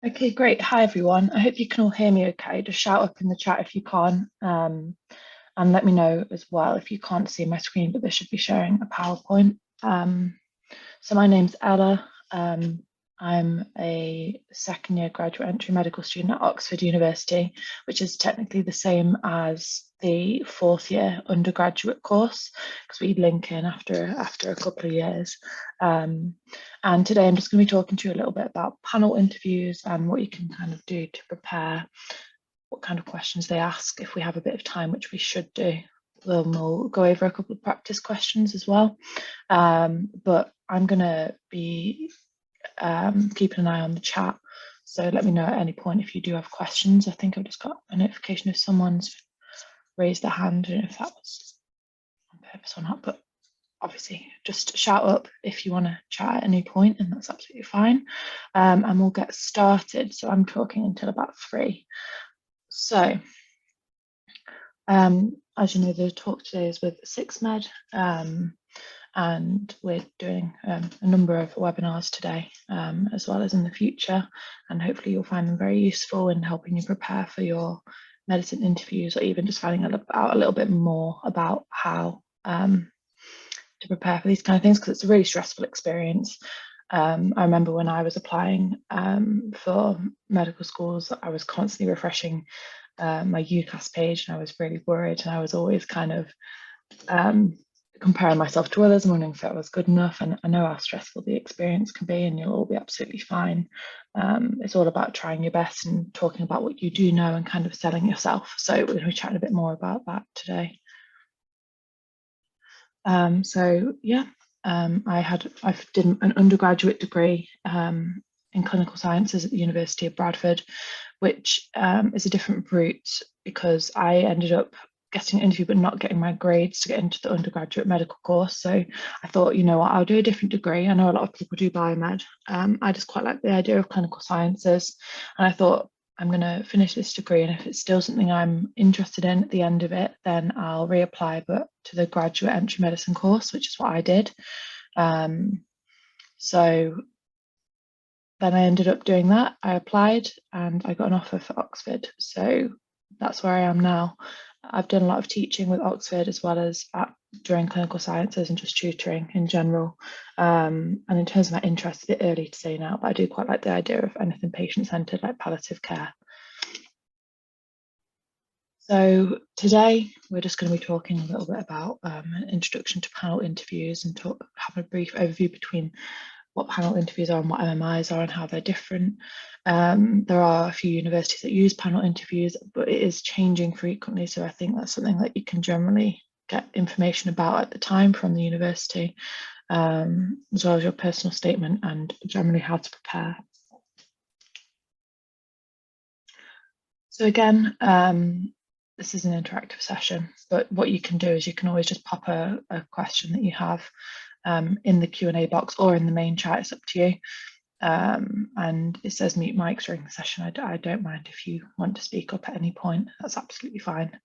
Okay, great. Hi, everyone. I hope you can all hear me okay. Just shout up in the chat if you can, and let me know as well if you can't see my screen, but they should be sharing a PowerPoint. So my name's Ella. I'm a second year graduate entry medical student at Oxford University, which is technically the same as the fourth year undergraduate course because we link in after a couple of years. And today I'm just going to be talking to you a little bit about panel interviews and what you can kind of do to prepare, what kind of questions they ask if we have a bit of time, which we should do. Then we'll go over a couple of practice questions as well. But I'm going to be keeping an eye on the chat. So let me know at any point if you do have questions. I think I've just got a notification if someone's raised their hand. I don't know if that was on purpose or not, but obviously just shout up if you want to chat at any point, and that's absolutely fine. And we'll get started. So I'm talking until about 3. So as you know, the talk today is with SixMed, and we're doing a number of webinars today, as well as in the future, and hopefully you'll find them very useful in helping you prepare for your medicine interviews, or even just finding out a little bit more about how to prepare for these kind of things, because it's a really stressful experience. I remember when I was applying for medical schools, I was constantly refreshing my UCAS page, and I was really worried, and I was always kind of comparing myself to others and wondering if that was good enough. And I know how stressful the experience can be, and you'll all be absolutely fine. It's all about trying your best and talking about what you do know and kind of selling yourself. So we're going to be chatting a bit more about that today. So yeah, I did an undergraduate degree in clinical sciences at the University of Bradford, which is a different route because I ended up getting an interview but not getting my grades to get into the undergraduate medical course. So I thought, you know what, I'll do a different degree. I know a lot of people do biomed. I just quite like the idea of clinical sciences, and I thought, I'm going to finish this degree, and if it's still something I'm interested in at the end of it, then I'll reapply, but to the graduate entry medicine course, which is what I did. So then I ended up doing that. I applied and I got an offer for Oxford. So that's where I am now. I've done a lot of teaching with Oxford, as well as during clinical sciences and just tutoring in general. And in terms of my interest, it's a bit early to say now, but I do quite like the idea of anything patient-centred like palliative care. So today we're just going to be talking a little bit about an introduction to panel interviews, and have a brief overview between what panel interviews are and what MMIs are and how they're different. There are a few universities that use panel interviews, but it is changing frequently. So I think that's something that you can generally get information about at the time from the university, as well as your personal statement and generally how to prepare. So again, this is an interactive session, but what you can do is you can always just pop a question that you have in the Q&A box or in the main chat. It's up to you. And it says mute mics during the session. I don't mind if you want to speak up at any point. That's absolutely fine.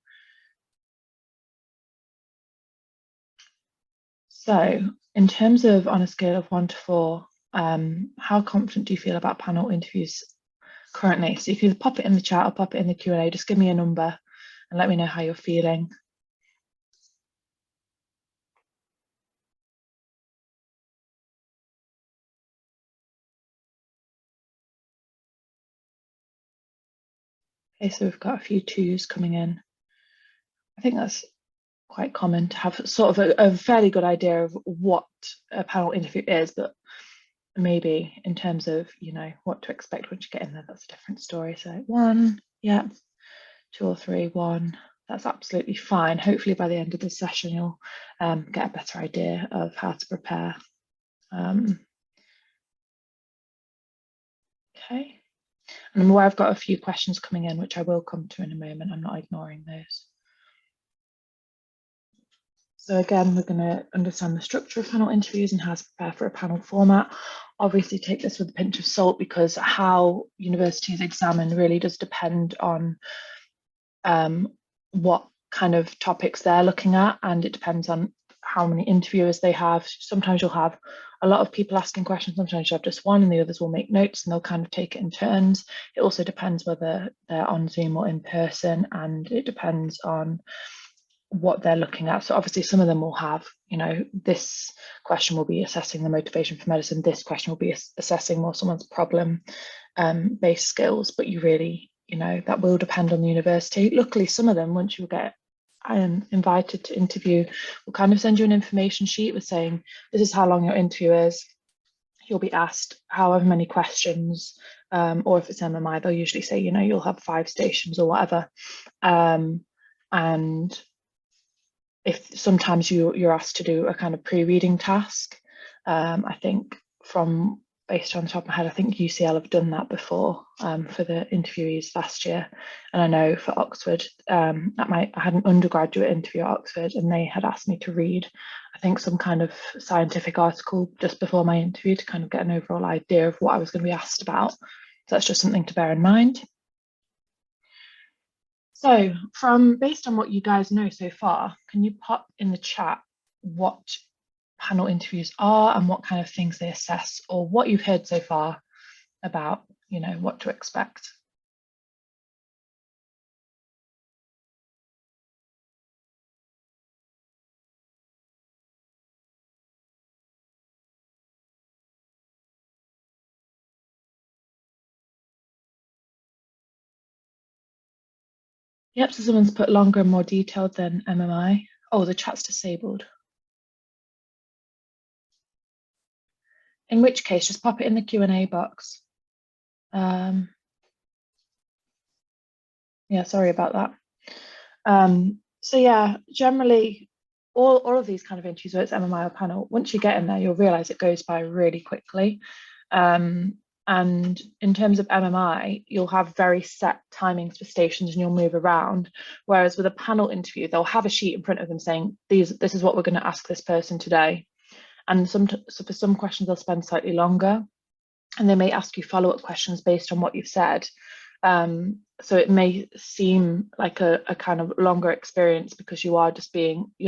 So in terms of on a scale of 1 to 4, how confident do you feel about panel interviews currently? So you can pop it in the chat or pop it in the Q&A. Just give me a number and let me know how you're feeling. Okay, so we've got a few 2s coming in. I think that's quite common to have sort of a fairly good idea of what a panel interview is, but maybe in terms of, you know, what to expect once you get in there, that's a different story. So 1, yeah, 2 or 3, 1, that's absolutely fine. Hopefully by the end of this session, you'll get a better idea of how to prepare. Okay. And I'm aware I've got a few questions coming in, which I will come to in a moment. I'm not ignoring those. So again, we're going to understand the structure of panel interviews and how to prepare for a panel format. Obviously take this with a pinch of salt, because how universities examine really does depend on what kind of topics they're looking at, and it depends on how many interviewers they have. Sometimes you'll have a lot of people asking questions, sometimes you have just one and the others will make notes and they'll kind of take it in turns. It also depends whether they're on Zoom or in person, and it depends on what they're looking at. So obviously some of them will have, this question will be assessing the motivation for medicine, this question will be assessing more someone's problem based skills, but you really, that will depend on the university. Luckily, some of them, once you get invited to interview, will kind of send you an information sheet with saying, this is how long your interview is. You'll be asked however many questions, or if it's MMI, they'll usually say, you'll have 5 stations or whatever. And if sometimes you're asked to do a kind of pre-reading task, I think based on the top of my head, I think UCL have done that before for the interviewees last year. And I know for Oxford, I had an undergraduate interview at Oxford and they had asked me to read, I think, some kind of scientific article just before my interview to kind of get an overall idea of what I was going to be asked about. So that's just something to bear in mind. So based on what you guys know so far, can you pop in the chat what panel interviews are and what kind of things they assess, or what you've heard so far about, what to expect? Yep, so someone's put longer and more detailed than MMI. Oh, the chat's disabled. In which case, just pop it in the Q&A box. Yeah, sorry about that. So yeah, generally, all of these kind of interviews, whether it's MMI or panel, once you get in there, you'll realize it goes by really quickly. And in terms of MMI, you'll have very set timings for stations and you'll move around. Whereas with a panel interview, they'll have a sheet in front of them saying, this is what we're going to ask this person today. And so for some questions, they'll spend slightly longer and they may ask you follow-up questions based on what you've said. So it may seem like a kind of longer experience because you're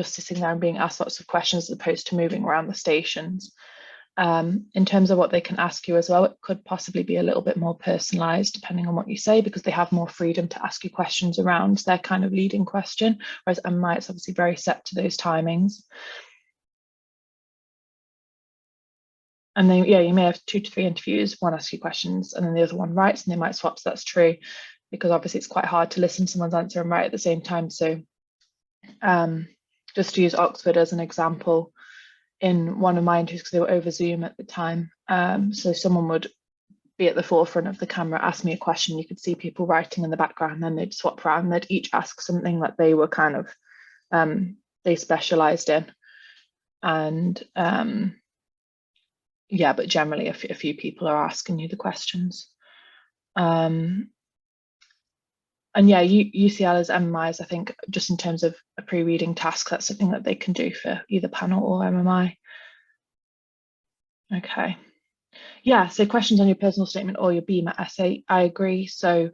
sitting there and being asked lots of questions as opposed to moving around the stations. In terms of what they can ask you as well, it could possibly be a little bit more personalized depending on what you say, because they have more freedom to ask you questions around their kind of leading question, whereas MMI, it's obviously very set to those timings. And then, you may have 2 to 3 interviews, one asks you questions and then the other one writes, and they might swap, so that's true, because obviously it's quite hard to listen to someone's answer and write at the same time. So just to use Oxford as an example, in one of my interviews, because they were over Zoom at the time, so someone would be at the forefront of the camera, ask me a question, you could see people writing in the background, then they'd swap around, they'd each ask something that they were kind of, they specialised in. And yeah, but generally a few people are asking you the questions. And yeah, UCL as MMIs, I think just in terms of a pre-reading task, that's something that they can do for either panel or MMI. Okay. Yeah, so questions on your personal statement or your BMAT essay, I agree. So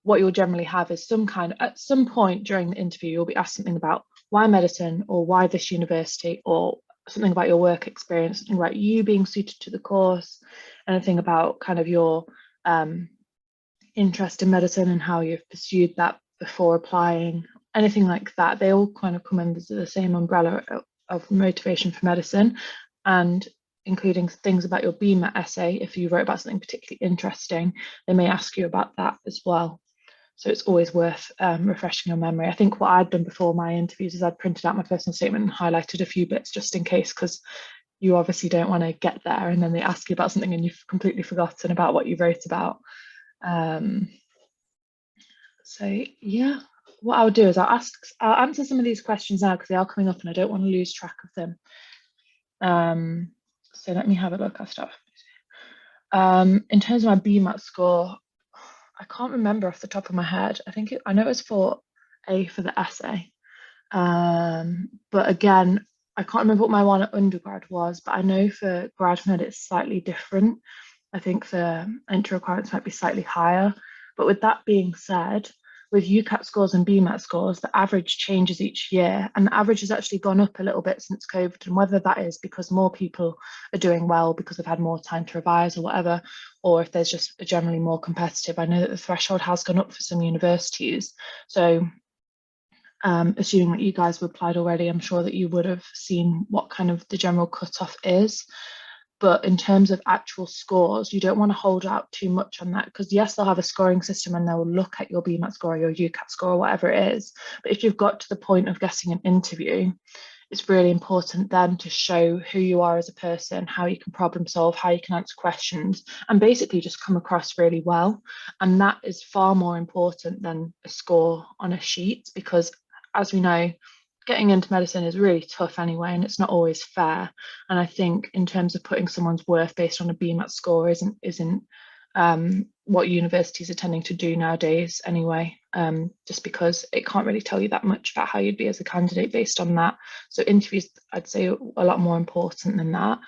what you'll generally have is at some point during the interview, you'll be asked something about why medicine or why this university, or something about your work experience, something about you being suited to the course, anything about kind of your interest in medicine and how you've pursued that before applying, anything like that. They all kind of come under the same umbrella of motivation for medicine, and including things about your BMAT essay. If you wrote about something particularly interesting, they may ask you about that as well. So it's always worth refreshing your memory. I think what I'd done before my interviews is I'd printed out my personal statement and highlighted a few bits just in case, because you obviously don't want to get there and then they ask you about something and you've completely forgotten about what you wrote about. So yeah, what I'll do is I'll answer some of these questions now because they are coming up and I don't want to lose track of them. So let me have a look. I'll start. In terms of my BMAT score, I can't remember off the top of my head. I know it was for A for the essay. But again, I can't remember what my one at undergrad was, but I know for GradMed it's slightly different. I think the entry requirements might be slightly higher. But with that being said, with UCAT scores and BMAT scores, the average changes each year, and the average has actually gone up a little bit since COVID. And whether that is because more people are doing well because they've had more time to revise or whatever, or if there's just a generally more competitive. I know that the threshold has gone up for some universities. So assuming that you guys have applied already, I'm sure that you would have seen what kind of the general cutoff is. But in terms of actual scores, you don't want to hold out too much on that, because yes, they'll have a scoring system and they'll look at your BMAT score or your UCAT score or whatever it is. But if you've got to the point of getting an interview, it's really important then to show who you are as a person, how you can problem solve, how you can answer questions, and basically just come across really well. And that is far more important than a score on a sheet, because as we know, getting into medicine is really tough anyway, and it's not always fair. And I think in terms of putting someone's worth based on a BMAT score isn't what universities are tending to do nowadays anyway, just because it can't really tell you that much about how you'd be as a candidate based on that. So interviews, I'd say, are a lot more important than that.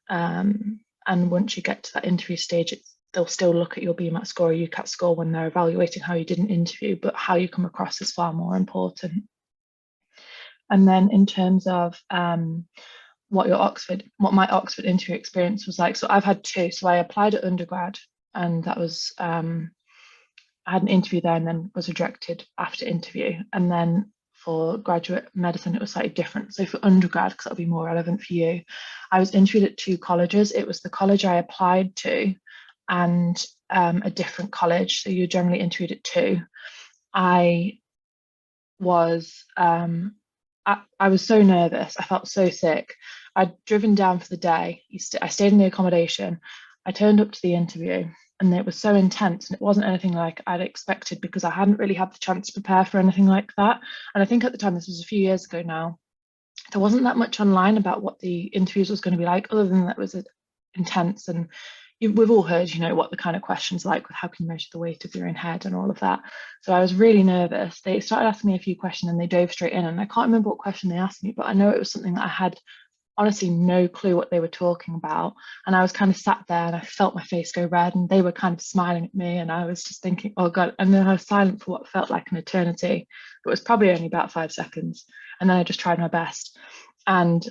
And once you get to that interview stage, they'll still look at your BMAT score or UCAT score when they're evaluating how you did an interview, but how you come across is far more important. And then in terms of what my Oxford interview experience was like, so I've had two. So I applied at undergrad, and that was I had an interview there and then was rejected after interview. And then for graduate medicine, it was slightly different. So for undergrad, because that'll be more relevant for you, I was interviewed at two colleges. It was the college I applied to and a different college. So you're generally interviewed at two. I was so nervous. I felt so sick. I'd driven down for the day. I stayed in the accommodation. I turned up to the interview, and it was so intense, and it wasn't anything like I'd expected, because I hadn't really had the chance to prepare for anything like that. And I think at the time, this was a few years ago now, there wasn't that much online about what the interviews was going to be like, other than that it was intense. And we've all heard, what the kind of questions like, with how can you measure the weight of your own head and all of that. So I was really nervous. They started asking me a few questions and they dove straight in, and I can't remember what question they asked me, but I know it was something that I had honestly no clue what they were talking about. And I was kind of sat there and I felt my face go red, and they were kind of smiling at me, and I was just thinking, oh God. And then I was silent for what felt like an eternity, but it was probably only about 5 seconds. And then I just tried my best. And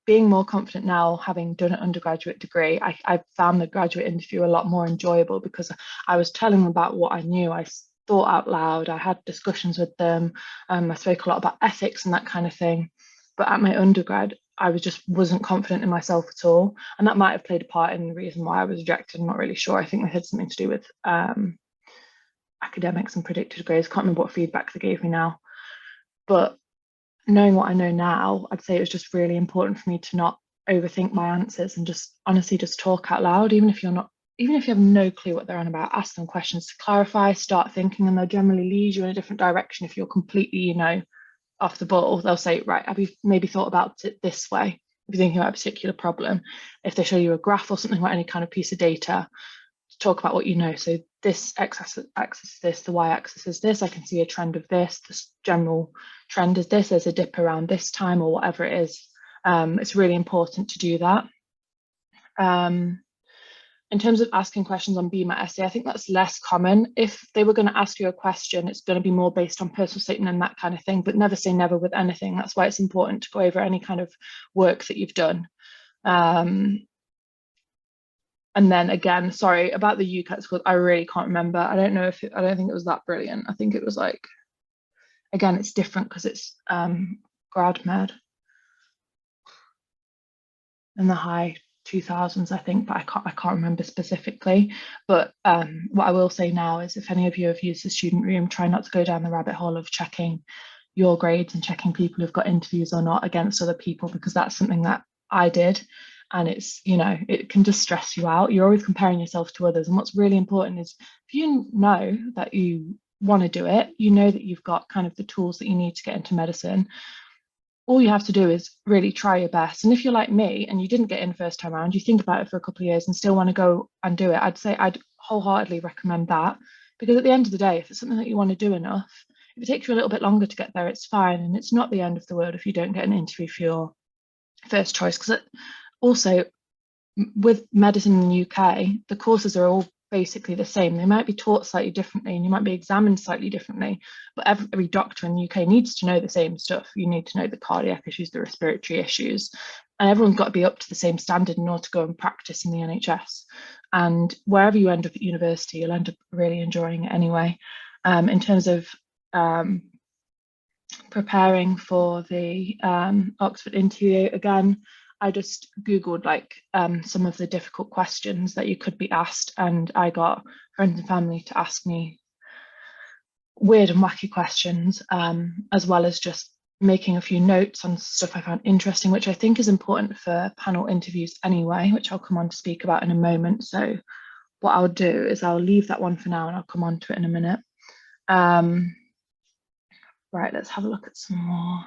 being more confident now, having done an undergraduate degree, I found the graduate interview a lot more enjoyable, because I was telling them about what I knew. I thought out loud. I had discussions with them. I spoke a lot about ethics and that kind of thing. But at my undergrad, I wasn't confident in myself at all. And that might have played a part in the reason why I was rejected. I'm not really sure. I think it had something to do with academics and predicted grades. Can't remember what feedback they gave me now. But knowing what I know now, I'd say it was just really important for me to not overthink my answers and just honestly just talk out loud, even if you have no clue what they're on about. Ask them questions to clarify, start thinking, and they'll generally lead you in a different direction. If you're completely, off the ball, they'll say, right, have you maybe thought about it this way? If you're thinking about a particular problem, if they show you a graph or something, like any kind of piece of data, talk about what you know. So this x-axis is this, the y-axis is this, I can see a trend of this general trend is this, there's a dip around this time, or whatever it is. It's really important to do that. In terms of asking questions on BMAT essay, I think that's less common. If they were going to ask you a question, it's going to be more based on personal statement and that kind of thing, but never say never with anything. That's why it's important to go over any kind of work that you've done. And then again, sorry about the UCAT scores, I really can't remember. I don't think it was that brilliant. I think it was like, again, it's different because it's grad med in the high 2000s, I think, but I can't remember specifically. But what I will say now is, if any of you have used the student room, try not to go down the rabbit hole of checking your grades and checking people who've got interviews or not against other people, because that's something that I did. And it's, it can just stress you out. You're always comparing yourself to others. And what's really important is, if you know that you want to do it, you know that you've got kind of the tools that you need to get into medicine, all you have to do is really try your best. And if you're like me and you didn't get in first time around, you think about it for a couple of years and still want to go and do it, I'd say I'd wholeheartedly recommend that. Because at the end of the day, if it's something that you want to do enough, if it takes you a little bit longer to get there, it's fine. And it's not the end of the world if you don't get an interview for your first choice. Because also, with medicine in the UK, the courses are all basically the same. They might be taught slightly differently and you might be examined slightly differently, but every doctor in the UK needs to know the same stuff. You need to know the cardiac issues, the respiratory issues, and everyone's got to be up to the same standard in order to go and practice in the NHS. And wherever you end up at university, you'll end up really enjoying it anyway. In terms of preparing for the Oxford interview, again, I just Googled like some of the difficult questions that you could be asked, and I got friends and family to ask me weird and wacky questions, as well as just making a few notes on stuff I found interesting, which I think is important for panel interviews anyway, which I'll come on to speak about in a moment. So what I'll do is I'll leave that one for now and I'll come on to it in a minute. Right, let's have a look at some more.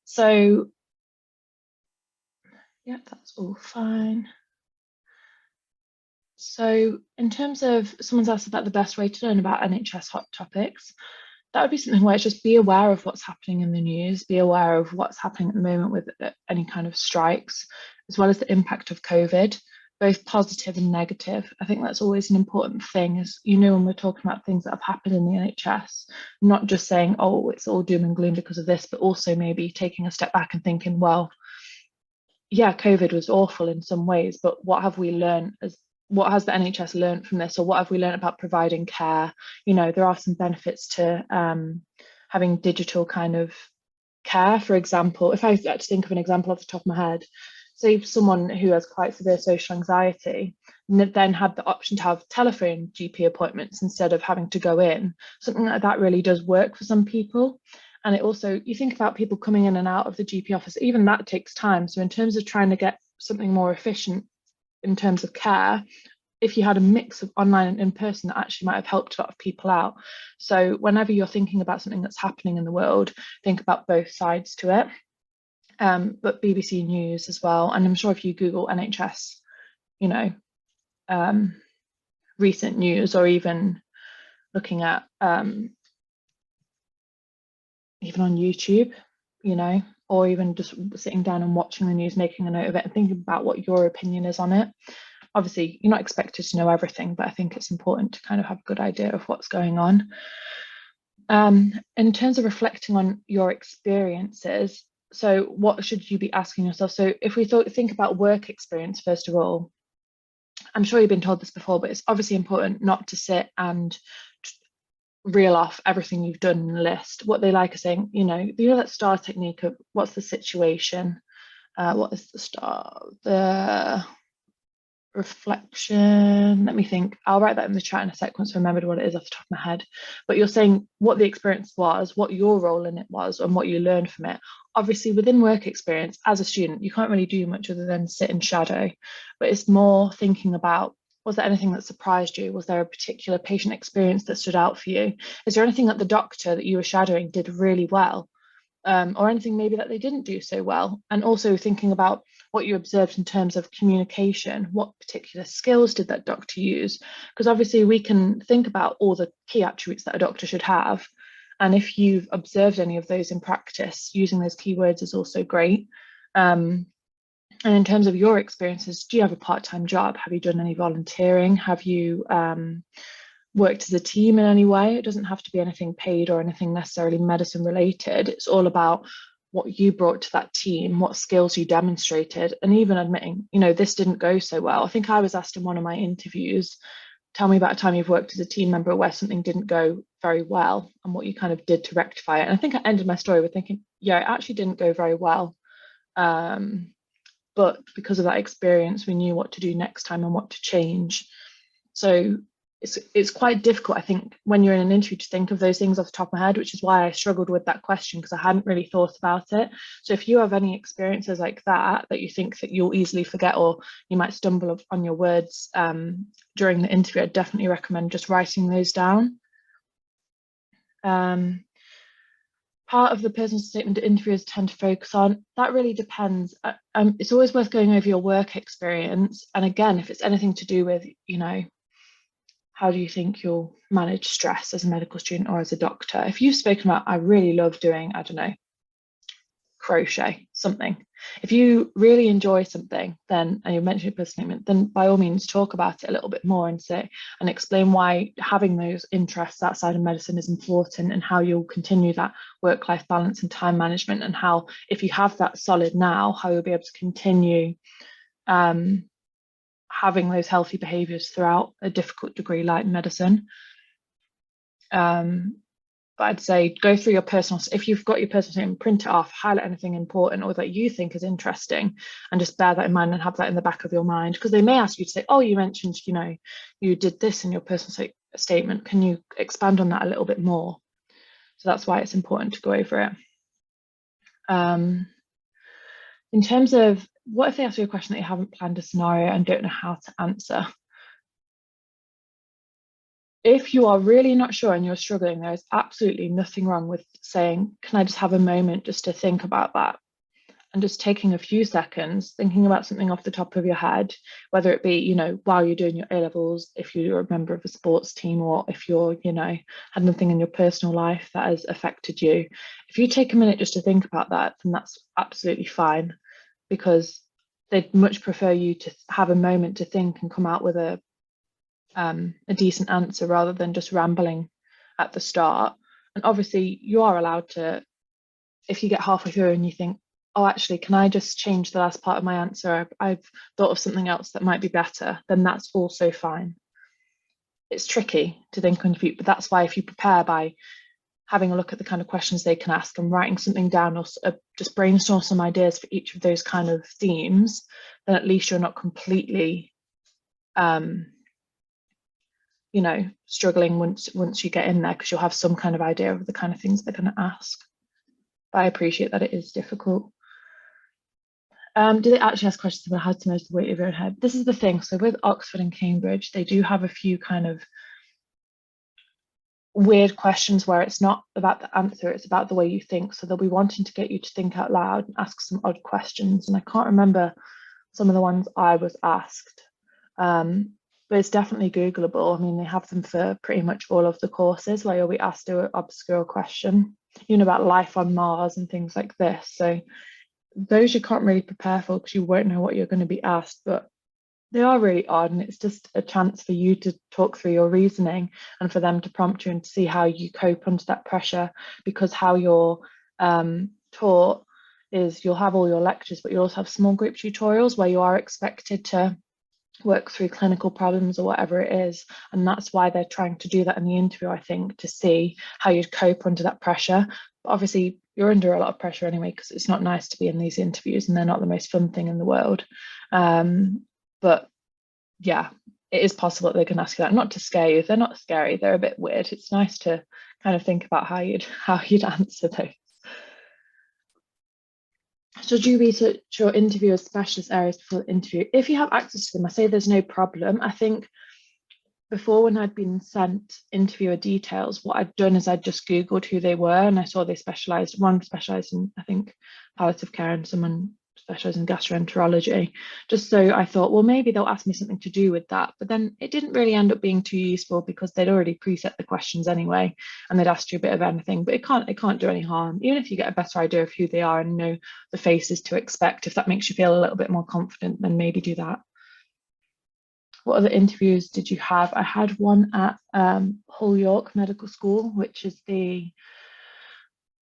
So, yeah, that's all fine. So in terms of, someone's asked about the best way to learn about NHS hot topics, that would be something where it's just be aware of what's happening in the news, be aware of what's happening at the moment with any kind of strikes, as well as the impact of COVID, both positive and negative. I think that's always an important thing, is, you know, when we're talking about things that have happened in the NHS, not just saying, oh, it's all doom and gloom because of this, but also maybe taking a step back and thinking, well, yeah, COVID was awful in some ways, but what have we learned as what has the NHS learned from this, or what have we learned about providing care? You know, there are some benefits to having digital kind of care. For example, if I had to think of an example off the top of my head, say someone who has quite severe social anxiety then had the option to have telephone GP appointments instead of having to go in, something like that really does work for some people. And it also, you think about people coming in and out of the GP office, even that takes time. So in terms of trying to get something more efficient in terms of care, if you had a mix of online and in person, that actually might have helped a lot of people out. So whenever you're thinking about something that's happening in the world, think about both sides to it. But BBC News as well, and I'm sure if you Google NHS, you know, recent news, or even looking at even on YouTube, you know, or even just sitting down and watching the news, making a note of it and thinking about what your opinion is on it. Obviously, you're not expected to know everything, but I think it's important to kind of have a good idea of what's going on. In terms of reflecting on your experiences, so what should you be asking yourself? So if we think about work experience, first of all, I'm sure you've been told this before, but it's obviously important not to sit and reel off everything you've done in the list. What they like is saying, you know that STAR technique of what's the situation, what is the STAR, the reflection, let me think, I'll write that in the chat in a sec once I remembered what it is off the top of my head. But you're saying what the experience was, what your role in it was, and what you learned from it. Obviously within work experience as a student, you can't really do much other than sit in shadow, but it's more thinking about, was there anything that surprised you? Was there a particular patient experience that stood out for you? Is there anything that the doctor that you were shadowing did really well? Or anything maybe that they didn't do so well? And also thinking about what you observed in terms of communication. What particular skills did that doctor use? Because obviously we can think about all the key attributes that a doctor should have, and if you've observed any of those in practice, using those keywords is also great. And in terms of your experiences, do you have a part-time job? Have you done any volunteering? Have you worked as a team in any way? It doesn't have to be anything paid or anything necessarily medicine related. It's all about what you brought to that team, what skills you demonstrated, and even admitting, you know, this didn't go so well. I think I was asked in one of my interviews, tell me about a time you've worked as a team member where something didn't go very well and what you kind of did to rectify it. And I think I ended my story with thinking, yeah, it actually didn't go very well. But because of that experience, we knew what to do next time and what to change. So it's quite difficult, I think, when you're in an interview to think of those things off the top of my head, which is why I struggled with that question, because I hadn't really thought about it. So if you have any experiences like that you think that you'll easily forget, or you might stumble on your words during the interview, I definitely recommend just writing those down. Part of the personal statement that interviewers tend to focus on, that really depends. It's always worth going over your work experience. And again, if it's anything to do with, you know, how do you think you'll manage stress as a medical student or as a doctor? If you've spoken about, I really love doing, I don't know, crochet something. If you really enjoy something, then, and you mentioned your personal statement, then by all means talk about it a little bit more and say and explain why having those interests outside of medicine is important, and how you'll continue that work-life balance and time management, and how, if you have that solid now, how you'll be able to continue having those healthy behaviors throughout a difficult degree like medicine. But I'd say go through your personal, if you've got your personal statement, print it off, highlight anything important or that you think is interesting, and just bear that in mind and have that in the back of your mind, because they may ask you to say, oh, you mentioned, you know, you did this in your personal statement. Can you expand on that a little bit more? So that's why it's important to go over it. In terms of what if they ask you a question that you haven't planned a scenario and don't know how to answer? If you are really not sure and you're struggling, there is absolutely nothing wrong with saying, can I just have a moment just to think about that? And just taking a few seconds, thinking about something off the top of your head, whether it be, you know, while you're doing your A-levels, if you're a member of a sports team, or if you're, you know, had nothing in your personal life that has affected you. If you take a minute just to think about that, then that's absolutely fine, because they'd much prefer you to have a moment to think and come out with a decent answer rather than just rambling at the start. And obviously you are allowed to, if you get halfway through and you think, oh, actually, can I just change the last part of my answer? I've thought of something else that might be better, then that's also fine. It's tricky to think on your feet, but that's why if you prepare by having a look at the kind of questions they can ask and writing something down, or just brainstorm some ideas for each of those kind of themes, then at least you're not completely you know, struggling once you get in there, because you'll have some kind of idea of the kind of things they're going to ask. But I appreciate that it is difficult. Do they actually ask questions about how to measure the weight of your own head? This is the thing. So with Oxford and Cambridge, they do have a few kind of weird questions where it's not about the answer, it's about the way you think. So they'll be wanting to get you to think out loud and ask some odd questions. And I can't remember some of the ones I was asked. But it's definitely Googleable. I mean, they have them for pretty much all of the courses where you'll be asked an obscure question, you know, about life on Mars and things like this. So those you can't really prepare for because you won't know what you're going to be asked, but they are really odd, and it's just a chance for you to talk through your reasoning and for them to prompt you and to see how you cope under that pressure, because how you're taught is you'll have all your lectures, but you'll also have small group tutorials where you are expected to work through clinical problems or whatever it is, and that's why they're trying to do that in the interview, I think, to see how you'd cope under that pressure. But obviously you're under a lot of pressure anyway, because it's not nice to be in these interviews and they're not the most fun thing in the world. But yeah, it is possible that they can ask you that, not to scare you. They're not scary, they're a bit weird. It's nice to kind of think about how you'd answer those. Should you research your interviewer's specialist areas before the interview? If you have access to them, I say there's no problem. I think before, when I'd been sent interviewer details, what I'd done is I'd just Googled who they were, and I saw they specialised, one specialised in, I think, palliative care, and someone specialised in gastroenterology, just so I thought, well, maybe they'll ask me something to do with that. But then it didn't really end up being too useful, because they'd already preset the questions anyway, and they'd asked you a bit of anything. But it can't do any harm, even if you get a better idea of who they are and know the faces to expect. If that makes you feel a little bit more confident, then maybe do that. What other interviews did you have? I had one at Hull York Medical School, which is it's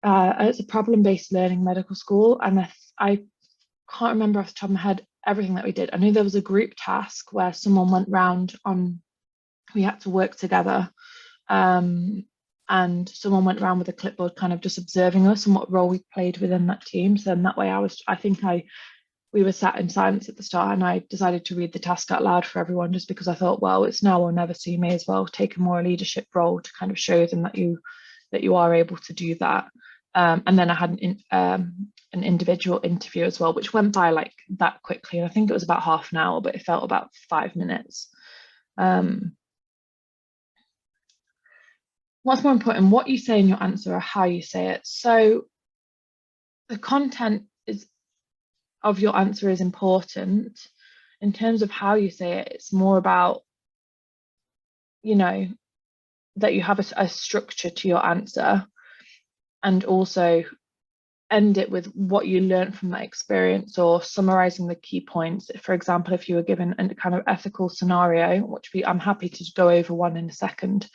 a problem-based learning medical school, and I can't remember off the top of my head everything that we did. I knew there was a group task where someone went round we had to work together, and someone went around with a clipboard kind of just observing us and what role we played within that team. So then that way we were sat in silence at the start, and I decided to read the task out loud for everyone, just because I thought, well, it's now or never, so you may as well take a more leadership role to kind of show them that you are able to do that. And then I had an individual interview as well, which went by like that quickly. And I think it was about half an hour, but it felt about 5 minutes. What's more important, what you say in your answer or how you say it? So the content of your answer is important. In terms of how you say it, it's more about, you know, that you have a structure to your answer, and also end it with what you learned from that experience or summarizing the key points. For example, if you were given a kind of ethical scenario, which I'm happy to go over one in a second,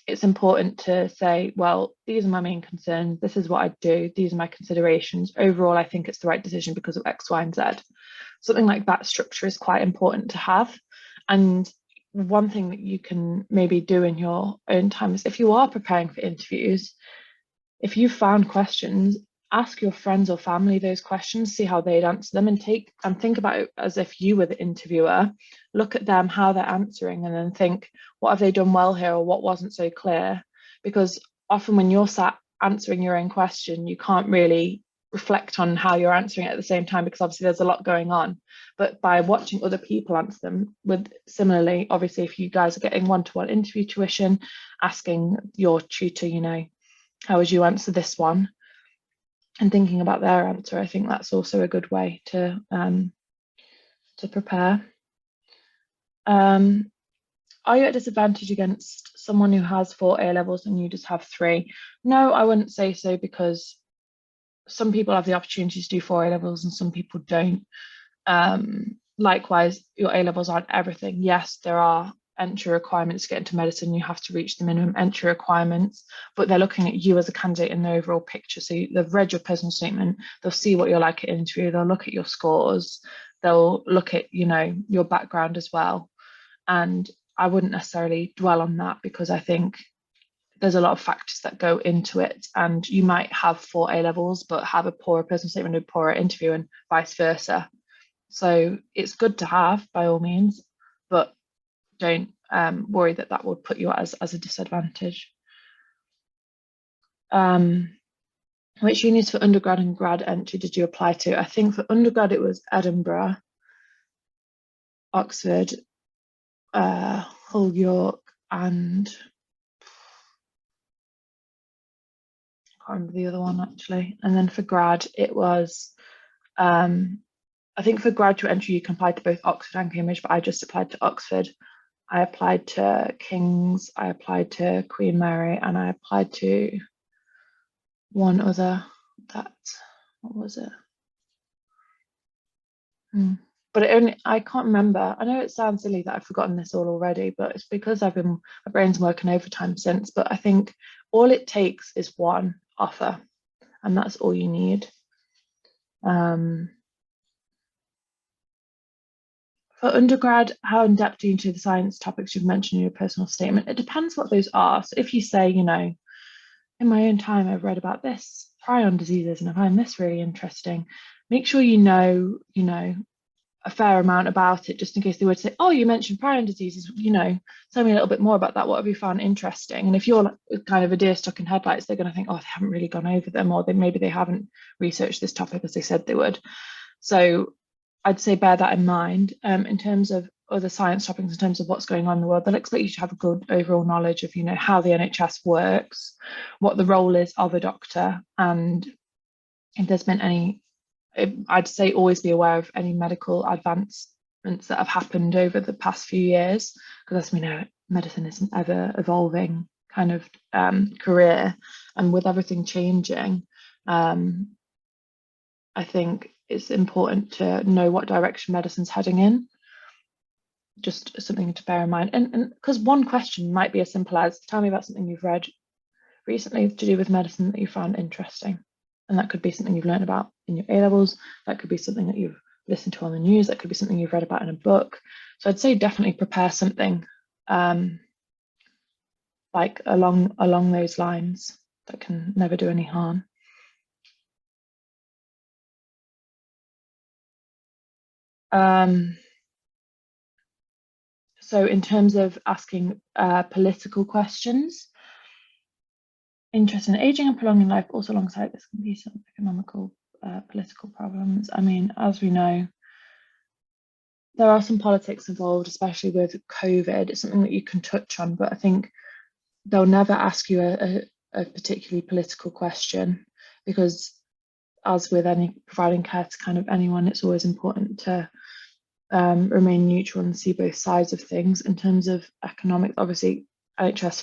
it's important to say, well, these are my main concerns, this is what I do, these are my considerations. Overall, I think it's the right decision because of X, Y, and Z. Something like that structure is quite important to have. And one thing that you can maybe do in your own time is, if you are preparing for interviews, if you found questions, ask your friends or family those questions, see how they'd answer them, and think about it as if you were the interviewer. Look at them, how they're answering, and then think, what have they done well here, or what wasn't so clear? Because often when you're sat answering your own question, you can't really reflect on how you're answering it at the same time, because obviously there's a lot going on. But by watching other people answer them, with similarly, obviously, if you guys are getting one-to-one interview tuition, asking your tutor, how would you answer this one, and thinking about their answer, I think that's also a good way to prepare. Are you at disadvantage against someone who has 4 A levels and you just have 3? No, I wouldn't say so, because some people have the opportunity to do 4 A levels and some people don't. Likewise, your A levels aren't everything. Yes, there are entry requirements to get into medicine. You have to reach the minimum entry requirements, but they're looking at you as a candidate in the overall picture. So they've read your personal statement, they'll see what you're like at interview, they'll look at your scores, they'll look at your background as well. And I wouldn't necessarily dwell on that, because I think there's a lot of factors that go into it, and you might have 4 A levels but have a poorer personal statement and a poorer interview, and vice versa. So it's good to have, by all means, but don't worry that would put you as a disadvantage. Which unis for undergrad and grad entry did you apply to? I think for undergrad it was Edinburgh, Oxford, Hull, York, and I can't remember the other one actually. And then for grad it was, I think for graduate entry you can apply to both Oxford and Cambridge, but I just applied to Oxford. I applied to King's, I applied to Queen Mary, and I applied to one other. What was it? But I can't remember. I know it sounds silly that I've forgotten this all already, but it's because my brain's working overtime since. But I think all it takes is one offer, and that's all you need. For undergrad, how in depth are you into the science topics you've mentioned in your personal statement? It depends what those are. So if you say, in my own time, I've read about this prion diseases and I find this really interesting, make sure you know a fair amount about it, just in case they would say, oh, you mentioned prion diseases, tell me a little bit more about that. What have you found interesting? And if you're kind of a deer stuck in headlights, they're going to think, oh, they haven't really gone over them, or maybe they haven't researched this topic as they said they would. So I'd say bear that in mind. In terms of other science topics, in terms of what's going on in the world, they'll expect you to have a good overall knowledge of, how the NHS works, what the role is of a doctor, and if there's been any, I'd say always be aware of any medical advancements that have happened over the past few years, because as we know, medicine is an ever evolving kind of career, and with everything changing, I think it's important to know what direction medicine's heading in. Just something to bear in mind. And because one question might be as simple as, tell me about something you've read recently to do with medicine that you found interesting. And that could be something you've learned about in your A levels. That could be something that you've listened to on the news. That could be something you've read about in a book. So I'd say definitely prepare something like along those lines that can never do any harm. So in terms of asking political questions, interest in aging and prolonging life, also alongside this can be some economical, political problems. I mean, as we know, there are some politics involved, especially with COVID. It's something that you can touch on, but I think they'll never ask you a particularly political question, because as with any providing care to kind of anyone, it's always important to remain neutral and see both sides of things. In terms of economics, obviously NHS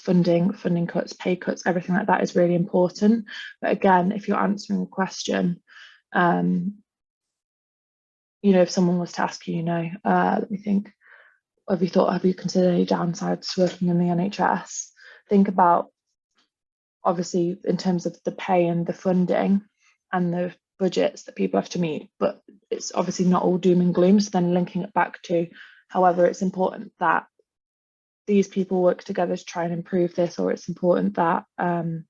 funding cuts, pay cuts, everything like that is really important. But again, if you're answering a question, if someone was to ask you, let me think, have you considered any downsides to working in the NHS? Think about, obviously, in terms of the pay and the funding and the budgets that people have to meet, but it's obviously not all doom and gloom. So then linking it back to, however, it's important that these people work together to try and improve this, or it's important that in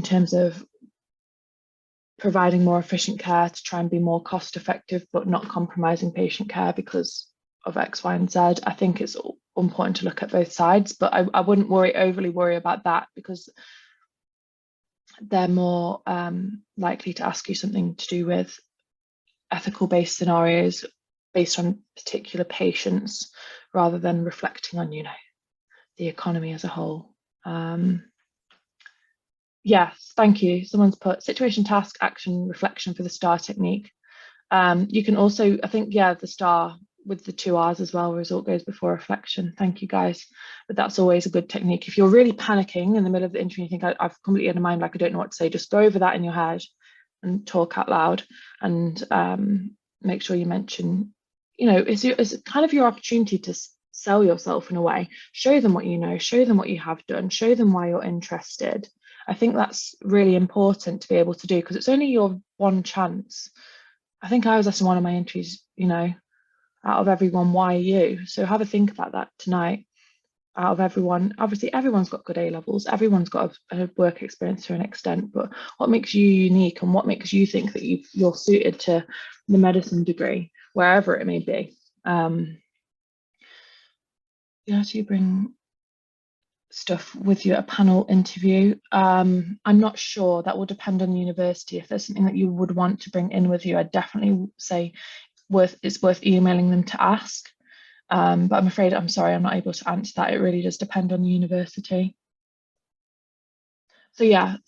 terms of providing more efficient care to try and be more cost effective, but not compromising patient care because of X, Y, and Z. I think it's important to look at both sides, but I wouldn't overly worry about that, because they're more likely to ask you something to do with ethical based scenarios based on particular patients, rather than reflecting on, the economy as a whole. Yes, thank you. Someone's put situation, task, action, reflection for the STAR technique. You can also, I think, the STAR with the 2 R's as well, result goes before reflection. Thank you, guys. But that's always a good technique. If you're really panicking in the middle of the interview, you think I've completely in mind, like I don't know what to say, just go over that in your head and talk out loud, and make sure you mention, it's kind of your opportunity to sell yourself in a way. Show them what you know, show them what you have done, show them why you're interested. I think that's really important to be able to do, because it's only your one chance. I think I was asked in one of my interviews, out of everyone, why you? So have a think about that tonight. Out of everyone, obviously everyone's got good A levels, everyone's got a work experience to an extent, but what makes you unique, and what makes you think that you're suited to the medicine degree, wherever it may be? You bring stuff with you at a panel interview. I'm not sure, that will depend on the university. If there's something that you would want to bring in with you, I'd definitely say it's worth emailing them to ask. But I'm afraid, I'm sorry, I'm not able to answer that. It really does depend on the university. I'm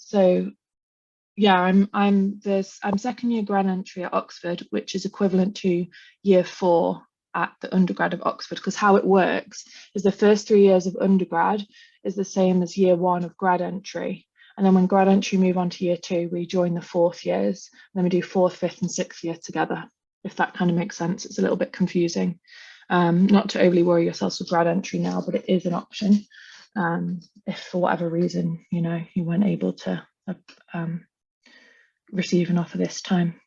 second year grad entry at Oxford, which is equivalent to year 4 at the undergrad of Oxford, because how it works is the first 3 years of undergrad is the same as year 1 of grad entry. And then when grad entry move on to year 2, we join the 4th years, and then we do 4th, 5th and 6th year together, if that kind of makes sense. It's a little bit confusing. Not to overly worry yourselves with grad entry now, but it is an option. If for whatever reason, you weren't able to receive an offer this time.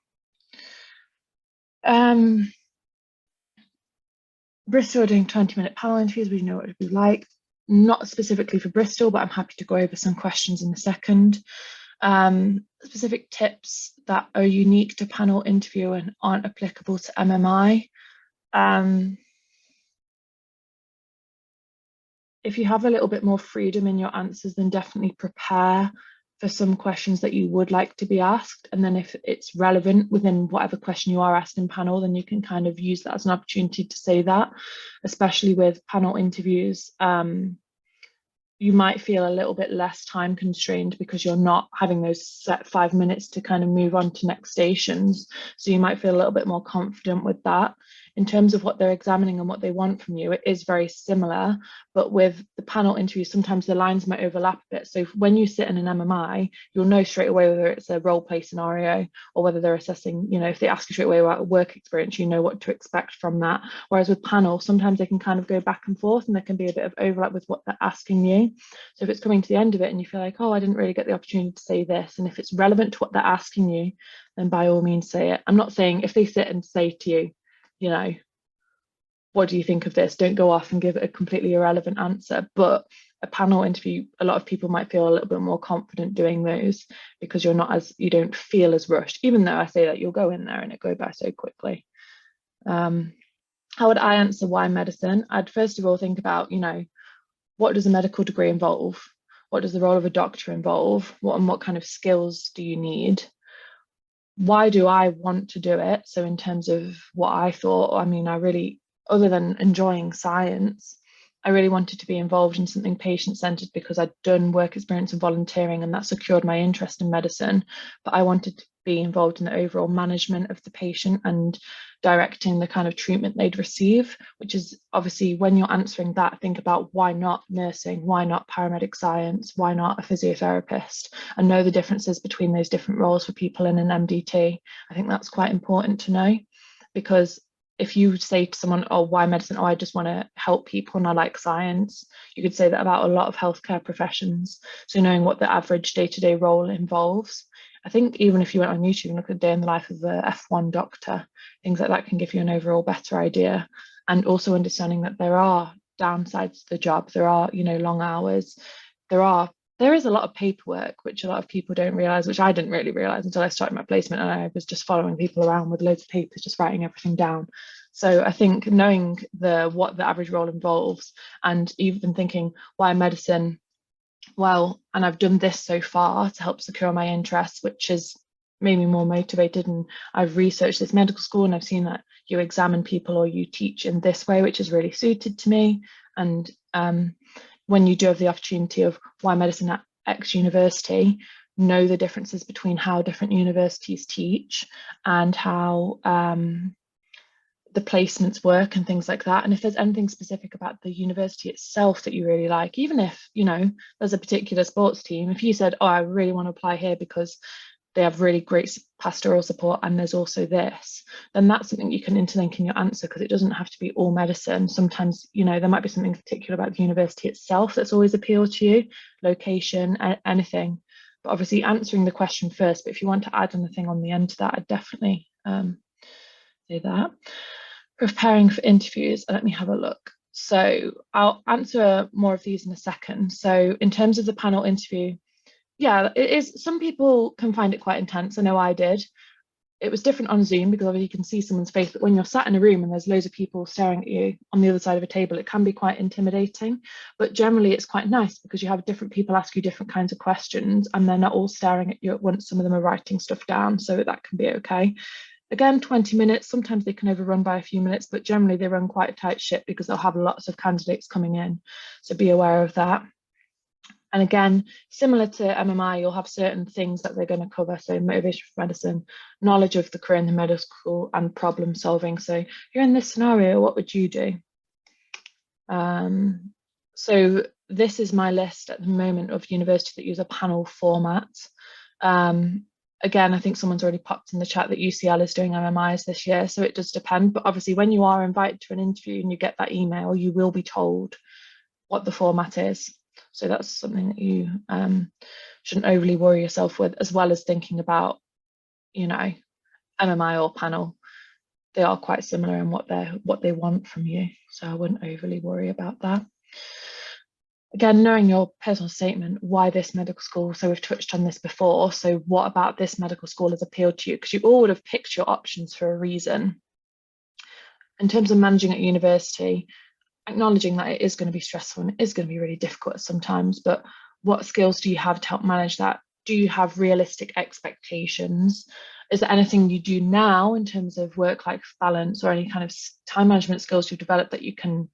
Bristol are doing 20-minute panel interviews. We know what it would be like. Not specifically for Bristol, but I'm happy to go over some questions in a second. Specific tips that are unique to panel interview and aren't applicable to MMI. If you have a little bit more freedom in your answers, then definitely prepare for some questions that you would like to be asked. And then if it's relevant within whatever question you are asked in panel, then you can kind of use that as an opportunity to say that, especially with panel interviews. You might feel a little bit less time constrained because you're not having those set 5 minutes to kind of move on to next stations. So you might feel a little bit more confident with that. In terms of what they're examining and what they want from you, it is very similar, but with the panel interview, sometimes the lines might overlap a bit. So when you sit in an MMI, you'll know straight away whether it's a role play scenario or whether they're assessing, if they ask you straight away about work experience, you know what to expect from that. Whereas with panel, sometimes they can kind of go back and forth, and there can be a bit of overlap with what they're asking you. So if it's coming to the end of it and you feel like, oh, I didn't really get the opportunity to say this, and if it's relevant to what they're asking you, then by all means say it. I'm not saying if they sit and say to you, what do you think of this? Don't go off and give it a completely irrelevant answer. But a panel interview, a lot of people might feel a little bit more confident doing those because you don't feel as rushed, even though I say that you'll go in there and it go by so quickly. How would I answer why medicine? I'd first of all think about, what does a medical degree involve? What does the role of a doctor involve? What kind of skills do you need? Why do I want to do it? So in terms of what I thought, I really, other than enjoying science, I really wanted to be involved in something patient-centered because I'd done work experience and volunteering, and that secured my interest in medicine. But I wanted to be involved in the overall management of the patient and directing the kind of treatment they'd receive, which is obviously, when you're answering that, think about why not nursing, why not paramedic science, why not a physiotherapist, and know the differences between those different roles for people in an MDT. I think that's quite important to know, because if you say to someone, oh, why medicine? Oh, I just want to help people and I like science. You could say that about a lot of healthcare professions. So knowing what the average day-to-day role involves. I think even if you went on YouTube and look at a day in the life of the F1 doctor, things like that can give you an overall better idea. And also understanding that there are downsides to the job. There are, long hours. There is a lot of paperwork, which a lot of people don't realize, which I didn't really realize until I started my placement, and I was just following people around with loads of papers, just writing everything down. So I think knowing what the average role involves, and even thinking, why medicine? Well, and I've done this so far to help secure my interests, which has made me more motivated. And I've researched this medical school, and I've seen that you examine people or you teach in this way, which is really suited to me. And when you do have the opportunity of why medicine at X university, know the differences between how different universities teach and how the placements work and things like that. And if there's anything specific about the university itself that you really like, even if, there's a particular sports team, if you said, oh, I really want to apply here because they have really great pastoral support and there's also this, then that's something you can interlink in your answer, because it doesn't have to be all medicine. Sometimes, there might be something particular about the university itself that's always appealed to you, location, anything. But obviously answering the question first, but if you want to add anything on the end to that, I'd definitely say that. Preparing for interviews, let me have a look. So I'll answer more of these in a second. So in terms of the panel interview, yeah, it is. Some people can find it quite intense. I know I did. It was different on Zoom because obviously you can see someone's face, but when you're sat in a room and there's loads of people staring at you on the other side of a table, it can be quite intimidating. But generally it's quite nice because you have different people ask you different kinds of questions and they're not all staring at you at once. Some of them are writing stuff down, so that can be okay. Again, 20 minutes, sometimes they can overrun by a few minutes, but generally they run quite a tight ship because they'll have lots of candidates coming in. So be aware of that. And again, similar to MMI, you'll have certain things that they're going to cover. So motivation for medicine, knowledge of the career in the medical school, and problem solving. So you're in this scenario, what would you do? So this is my list at the moment of universities that use a panel format. Again, I think someone's already popped in the chat that UCL is doing MMIs this year, so it does depend. But obviously, when you are invited to an interview and you get that email, you will be told what the format is. So that's something that you shouldn't overly worry yourself with, as well as thinking about, MMI or panel. They are quite similar in what they want from you. So I wouldn't overly worry about that. Again, knowing your personal statement, why this medical school? So we've touched on this before. So what about this medical school has appealed to you? Because you all would have picked your options for a reason. In terms of managing at university, acknowledging that it is going to be stressful and it is going to be really difficult sometimes, but what skills do you have to help manage that? Do you have realistic expectations? Is there anything you do now in terms of work-life balance or any kind of time management skills you've developed that you can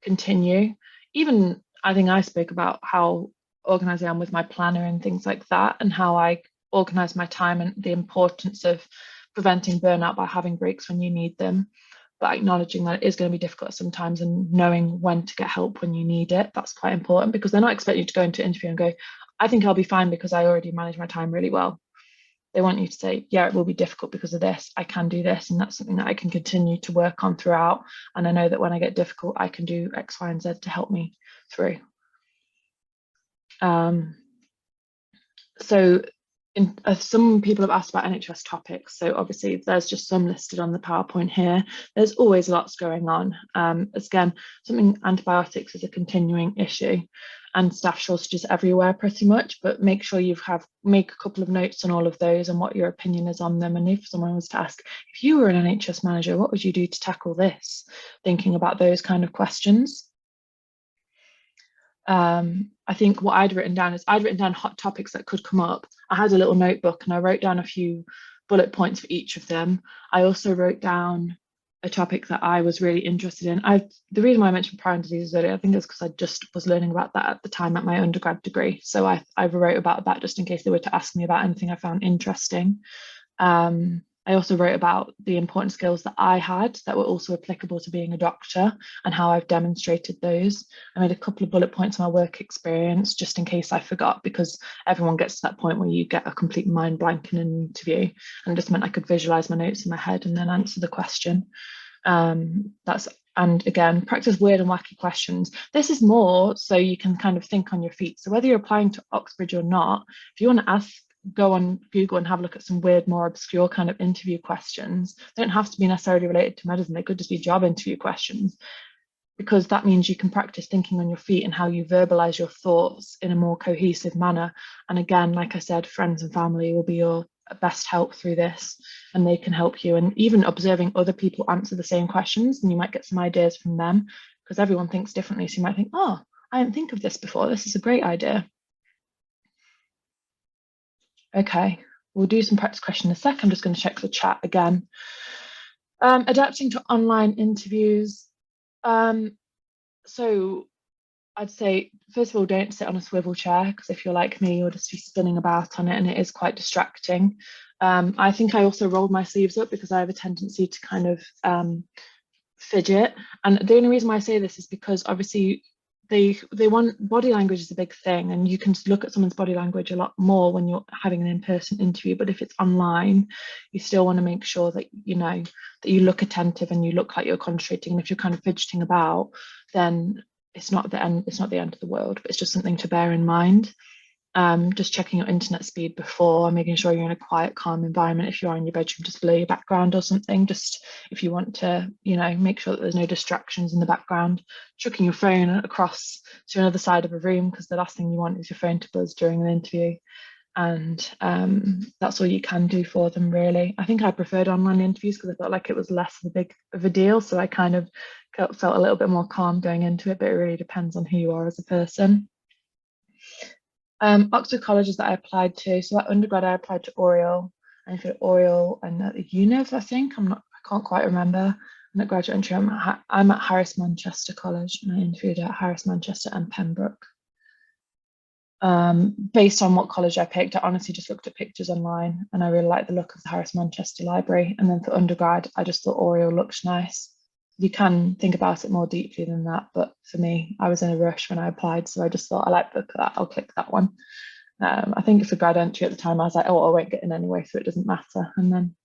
continue? Even, I think I spoke about how organized I am with my planner and things like that, and how I organize my time and the importance of preventing burnout by having breaks when you need them. But acknowledging that it is going to be difficult sometimes and knowing when to get help when you need it, that's quite important, because they're not expecting you to go into an interview and go, I think I'll be fine because I already manage my time really well. They want you to say, yeah, it will be difficult because of this. I can do this, and that's something that I can continue to work on throughout. And I know that when I get difficult, I can do X, Y, and Z to help me through. So some people have asked about NHS topics, so obviously there's just some listed on the PowerPoint here. There's always lots going on. Again, antibiotics is a continuing issue, and staff shortages everywhere pretty much, but make sure make a couple of notes on all of those and what your opinion is on them. And if someone was to ask, if you were an NHS manager, what would you do to tackle this? Thinking about those kind of questions. I think what I'd written down hot topics that could come up. I had a little notebook and I wrote down a few bullet points for each of them. I also wrote down a topic that I was really interested in. The reason why I mentioned prion diseases earlier, I think is because I just was learning about that at the time at my undergrad degree. So I wrote about that just in case they were to ask me about anything I found interesting. I also wrote about the important skills that I had that were also applicable to being a doctor and how I've demonstrated those. I made a couple of bullet points on my work experience just in case I forgot, because everyone gets to that point where you get a complete mind blank in an interview, and it just meant I could visualize my notes in my head and then answer the question. And again, practice weird and wacky questions. This is more so you can kind of think on your feet. So whether you're applying to Oxbridge or not, if you want to ask, go on Google and have a look at some weird, more obscure kind of interview questions. They don't have to be necessarily related to medicine. They could just be job interview questions, because that means you can practice thinking on your feet and how you verbalize your thoughts in a more cohesive manner. And again, like I said, friends and family will be your best help through this, and they can help you. And even observing other people answer the same questions, and you might get some ideas from them, because everyone thinks differently. So you might think, oh, I didn't think of this before. This is a great idea. Okay, we'll do some practice question in a sec. I'm just going to check the chat again. Adapting to online interviews. So I'd say, first of all, don't sit on a swivel chair, because if you're like me, you'll just be spinning about on it and it is quite distracting. I think I also rolled my sleeves up because I have a tendency to kind of fidget. And the only reason why I say this is because obviously they want, body language is a big thing, and you can look at someone's body language a lot more when you're having an in-person interview. But if it's online, you still want to make sure that you know that you look attentive and you look like you're concentrating. And if you're kind of fidgeting about, then it's not the end of the world, but it's just something to bear in mind. Just checking your internet speed before, making sure you're in a quiet, calm environment. If you're in your bedroom, just blur your background or something, just if you want to, you know, make sure that there's no distractions in the background. Chucking your phone across to another side of a room, because the last thing you want is your phone to buzz during an interview. And that's all you can do for them, really. I think I preferred online interviews because I felt like it was less of a deal, so I kind of felt a little bit more calm going into it, but it really depends on who you are as a person. Oxford colleges that I applied to. So at undergrad, I applied to Oriel, and for Oriel and UNIV, I think. I can't quite remember. And at graduate entry, I'm at Harris Manchester College, and I interviewed at Harris Manchester and Pembroke. Based on what college I picked, I honestly just looked at pictures online, and I really liked the look of the Harris Manchester Library. And then for undergrad, I just thought Oriel looked nice. You can think about it more deeply than that, but for me, I was in a rush when I applied, so I just thought, I like the look of that, I'll click that one. I think for grad entry at the time, I was like, oh, I won't get in anyway, so it doesn't matter. And then,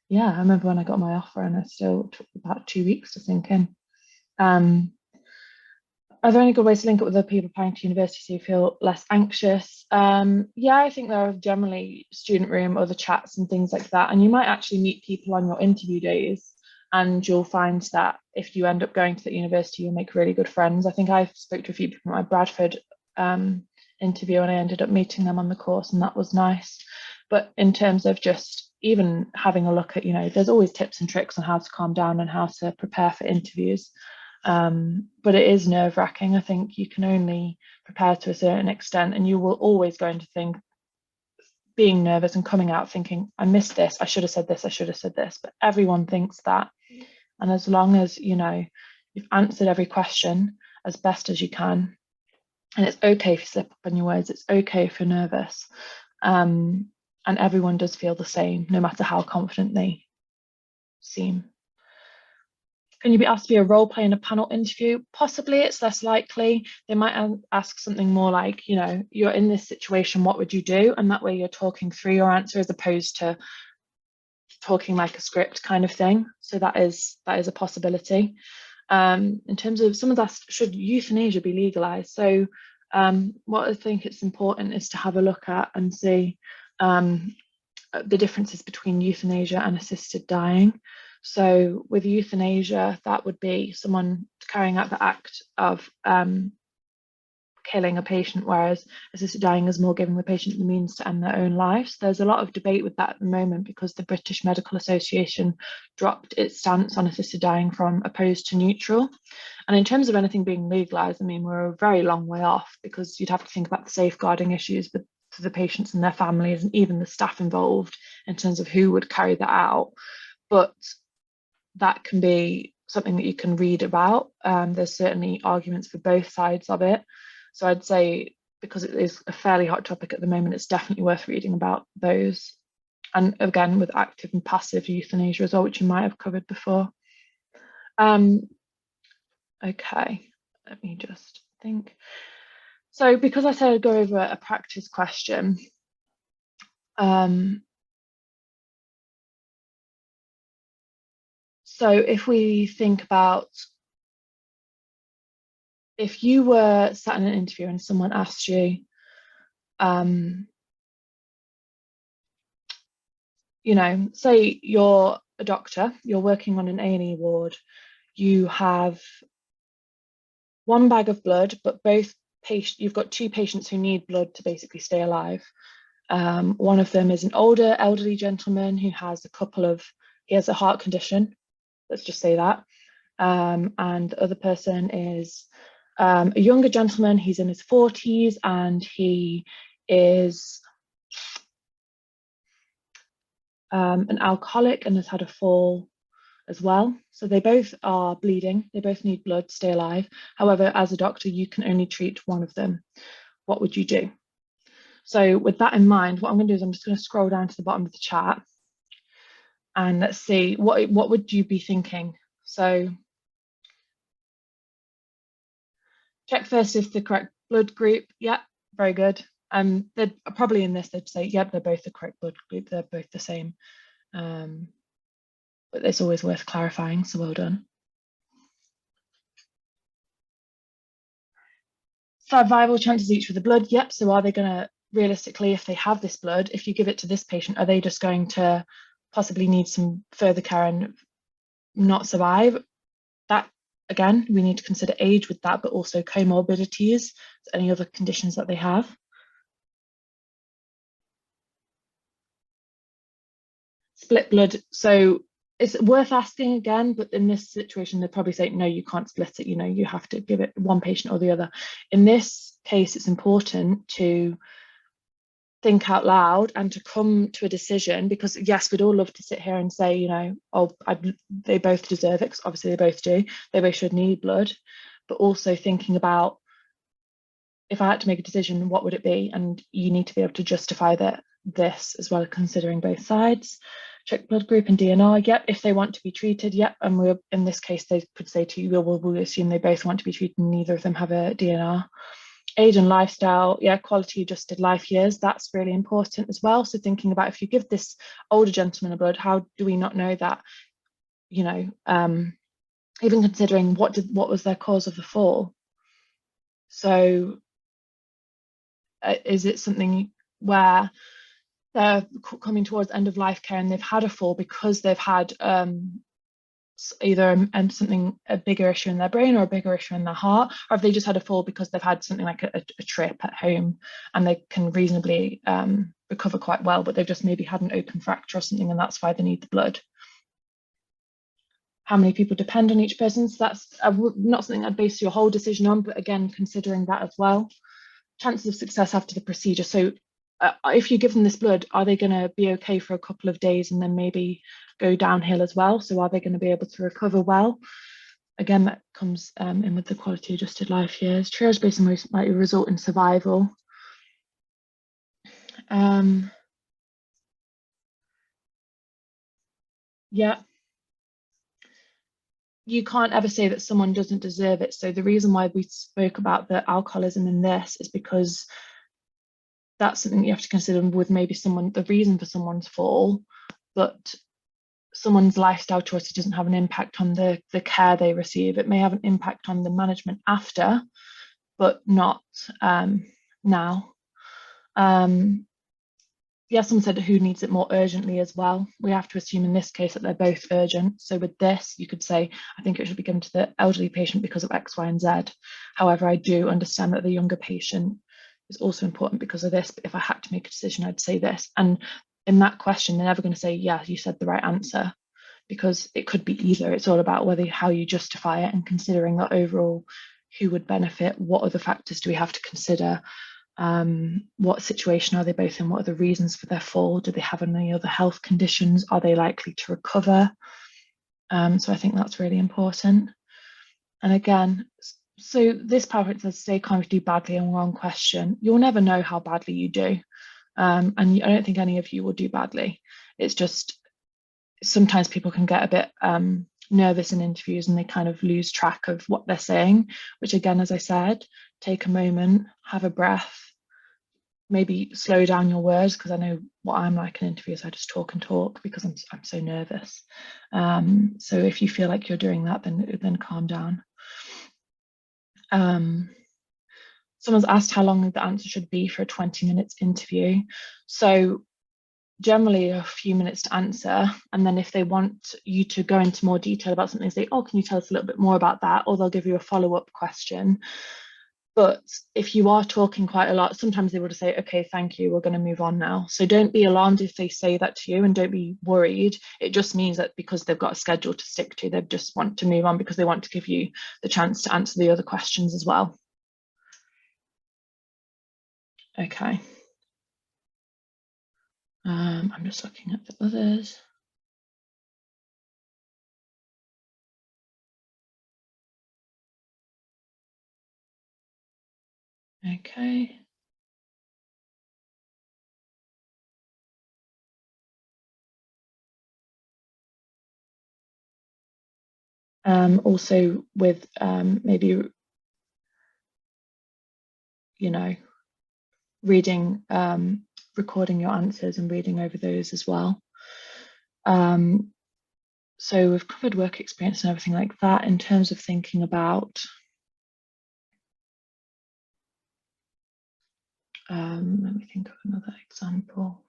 yeah, I remember when I got my offer, and it still took about 2 weeks to sink in. Are there any good ways to link up with other people applying to university so you feel less anxious? Yeah, I think there are generally student room, other chats and things like that. And you might actually meet people on your interview days, and you'll find that if you end up going to the university, you'll make really good friends. I think I spoke to a few people at my Bradford interview, and I ended up meeting them on the course, and that was nice. But in terms of just even having a look at, you know, there's always tips and tricks on how to calm down and how to prepare for interviews. But it is nerve-wracking. I think you can only prepare to a certain extent, and you will always going to think, being nervous and coming out thinking, I missed this, I should have said this, I should have said this. But everyone thinks that. And as long as, you know, you've answered every question as best as you can, and it's okay if you slip up on your words, it's okay if you're nervous. And everyone does feel the same, no matter how confident they seem. Can you be asked to be a role play in a panel interview? Possibly, it's less likely. They might ask something more like, you know, you're in this situation, what would you do? And that way you're talking through your answer as opposed to talking like a script kind of thing. So that is a possibility. In terms of, someone's asked, should euthanasia be legalized? So what I think it's important is to have a look at and see the differences between euthanasia and assisted dying. So with euthanasia, that would be someone carrying out the act of killing a patient, whereas assisted dying is more giving the patient the means to end their own lives. There's a lot of debate with that at the moment because the British Medical Association dropped its stance on assisted dying from opposed to neutral. And in terms of anything being legalised, I mean, we're a very long way off, because you'd have to think about the safeguarding issues with for the patients and their families, and even the staff involved in terms of who would carry that out. But that can be something that you can read about. There's certainly arguments for both sides of it. So I'd say, because it is a fairly hot topic at the moment, it's definitely worth reading about those. And again, with active and passive euthanasia as well, which you might have covered before. Okay, let me just think. So because I said I'd go over a practice question, so if we think about, if you were sat in an interview and someone asked you, you know, say you're a doctor, you're working on an A&E ward, you have one bag of blood, but you've got two patients who need blood to basically stay alive. One of them is an older elderly gentleman who has he has a heart condition, let's just say that. And the other person is a younger gentleman, he's in his 40s and he is an alcoholic and has had a fall as well. So they both are bleeding, they both need blood to stay alive. However, as a doctor, you can only treat one of them. What would you do? So with that in mind, what I'm going to do is I'm just going to scroll down to the bottom of the chat and let's see, what would you be thinking? So check first if the correct blood group. Yeah, very good. They'd probably in this, they'd say, yep, they're both the correct blood group. They're both the same. But it's always worth clarifying, so well done. Survival chances each with the blood. Yep, so are they going to, realistically, if they have this blood, if you give it to this patient, are they just going to possibly need some further care and not survive? That, again, we need to consider age with that, but also comorbidities, any other conditions that they have. Split blood, so it's worth asking again, but in this situation, they'd probably say, no, you can't split it, you know, you have to give it one patient or the other. In this case, it's important to think out loud and to come to a decision, because yes, we'd all love to sit here and say, you know, oh, they both deserve it, because obviously they both do, they both should need blood, but also thinking about, if I had to make a decision, what would it be? And you need to be able to justify this as well as considering both sides. Check blood group and DNR. Yep, if they want to be treated, yep. And we're in this case, they could say to you, we'll assume they both want to be treated and neither of them have a DNR. Age and lifestyle, yeah, quality adjusted life years, that's really important as well. So thinking about, if you give this older gentleman a blood, how do we not know that, you know, even considering what was their cause of the fall? So is it something where they're coming towards end of life care and they've had a fall because they've had either a bigger issue in their brain or a bigger issue in their heart, or have they just had a fall because they've had something like a trip at home and they can reasonably recover quite well, but they've just maybe had an open fracture or something and that's why they need the blood? How many people depend on each person? So that's not something I'd base your whole decision on, but again, considering that as well. Chances of success after the procedure. So if you give them this blood, are they going to be okay for a couple of days and then maybe go downhill as well? So are they going to be able to recover well? Again, that comes in with the quality adjusted life years. Triage based on most likely result in survival. Yeah. You can't ever say that someone doesn't deserve it. So the reason why we spoke about the alcoholism in this is because that's something you have to consider with maybe the reason for someone's fall, but someone's lifestyle choices doesn't have an impact on the care they receive. It may have an impact on the management after, but not now. Yes, someone said who needs it more urgently as well. We have to assume in this case that they're both urgent. So with this, you could say, I think it should be given to the elderly patient because of X, Y, and Z. However, I do understand that the younger patient is also important because of this. But if I had to make a decision, I'd say this. And in that question, they're never going to say, yeah, you said the right answer, because it could be either. It's all about how you justify it and considering that overall, who would benefit, what other factors do we have to consider, what situation are they both in, what are the reasons for their fall, do they have any other health conditions, are they likely to recover? So I think that's really important. And again, so this PowerPoint says stay calm if you do badly and wrong question. You'll never know how badly you do. And I don't think any of you will do badly. It's just sometimes people can get a bit nervous in interviews and they kind of lose track of what they're saying, which again, as I said, take a moment, have a breath, maybe slow down your words, because I know what I'm like in interviews. I just talk and talk because I'm so nervous. So if you feel like you're doing that, then calm down. Someone's asked how long the answer should be for a 20 minutes interview. So generally a few minutes to answer, and then if they want you to go into more detail about something, they say, oh, can you tell us a little bit more about that? Or they'll give you a follow-up question. But if you are talking quite a lot, sometimes they will just say, okay, thank you, we're going to move on now. So don't be alarmed if they say that to you, and don't be worried. It just means that because they've got a schedule to stick to, they just want to move on because they want to give you the chance to answer the other questions as well. Okay. I'm just looking at the others. Okay. Also with maybe, you know, reading, recording your answers and reading over those as well. So we've covered work experience and everything like that. In terms of thinking about, let me think of another example.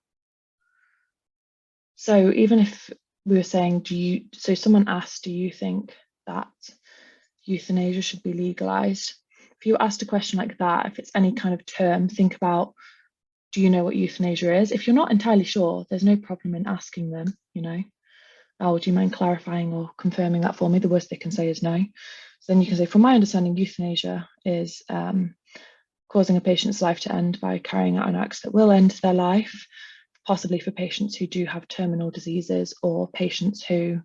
So even if we were saying, so someone asked, do you think that euthanasia should be legalized? If you asked a question like that, if it's any kind of term, think about, do you know what euthanasia is? If you're not entirely sure, there's no problem in asking them, you know, oh, do you mind clarifying or confirming that for me? The worst they can say is no. So then you can say, from my understanding, euthanasia is causing a patient's life to end by carrying out an act that will end their life, possibly for patients who do have terminal diseases or patients who